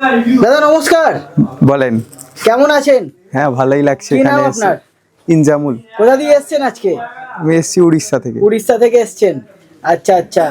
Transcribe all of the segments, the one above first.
দাদা নমস্কার। বলেন। কেমন আছেন? হ্যাঁ ভালোই লাগছে। কি নাম এখানে আপনার? ইনজামুল। কোথা দিয়ে এসেছেন আজকে? আমি এসেছি উড়িষ্যা থেকে। উড়িষ্যা থেকে এসেছেন? আচ্ছা আচ্ছা,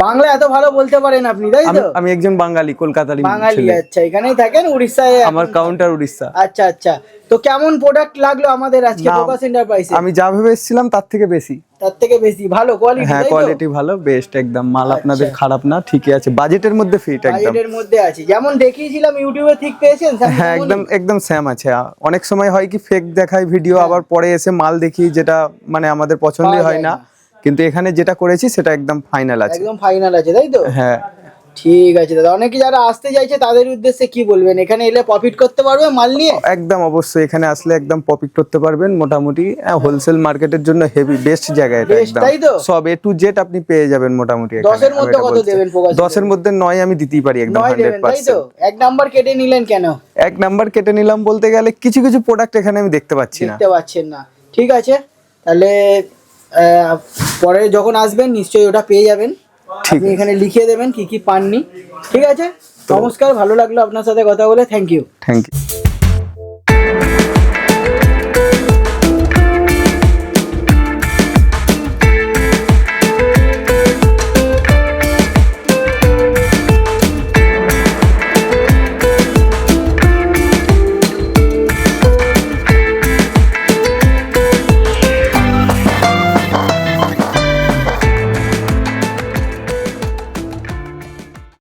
বাংলা এত ভালো বলতে পারেন আপনি, তাই তো? আমি একজন বাঙালি, কলকাতারই বাঙালি। ছেলে। আচ্ছা, এখানেই থাকেন উড়িষ্যায়? আমার কাউন্টার উড়িষ্যা। আচ্ছা আচ্ছা, তো কেমন প্রোডাক্ট লাগলো আমাদের আজকে না, ফোকাস এন্টারপ্রাইজে? আমি যা ভেবে এসেছিলাম তার থেকে বেশি। তার থেকে বেশি ভালো কোয়ালিটি? হ্যাঁ, তাই তো? কোয়ালিটি ভালো, বেস্ট একদম। মাল আপনাদের আচ্ছা। খারাপ না, ঠিকই আছে, বাজেটের মধ্যে ফিট একদম। বাজেটের মধ্যে আছে, যেমন দেখিয়েছিলাম ইউটিউবে, ঠিক পেয়েছেন? হ্যাঁ একদম একদম সেম আছে। অনেক সময় হয় কি ফেক দেখায় ভিডিও, হ্যাঁ। আবার পরে এসে মাল দেখি যেটা মানে আমাদের পছন্দই পাওয়া হয় যায় না, না। কিন্তু এখানে যেটা করেছি সেটা একদম ফাইনাল আছে। একদম ফাইনাল আছে, তাই তো? হ্যাঁ ঠিক আছে দাদা, অনেকে যারা আসতে চাইছে তাদের উদ্দেশ্যে কি বলবেন? এখানে এলে প্রফিট করতে পারবে মাল নিয়ে? একদম অবশ্যই, এখানে আসলে একদম প্রফিট করতে পারবেন মোটামুটি। হোলসেল মার্কেটের জন্য হেভি বেস্ট জায়গা এটা Best, একদম। তাই তো? সব এ টু জেড আপনি পেয়ে যাবেন মোটামুটি এখানে। 10-এর মধ্যে কত দেবেন ফোকাস? 10-এর মধ্যে 9 আমি দিতেই পারি একদম 9 দেবেন, তাই তো? 100%। এক নাম্বার কেটে নিলেন কেন? এক নাম্বার কেটে নিলাম বলতে গেলে কিছু কিছু প্রোডাক্ট এখানে আমি দেখতে পাচ্ছি না। দেখতে পাচ্ছেন না? ঠিক আছে, তাহলে পরে যখন আসবেন নিশ্চয়ই ওটা পেয়ে যাবেন। ঠিক আপনি এখানে লিখে দেবেন কি কি পাননি। ঠিক আছে, নমস্কার, ভালো লাগলো আপনার সাথে কথা বলে। Thank you. Thank you.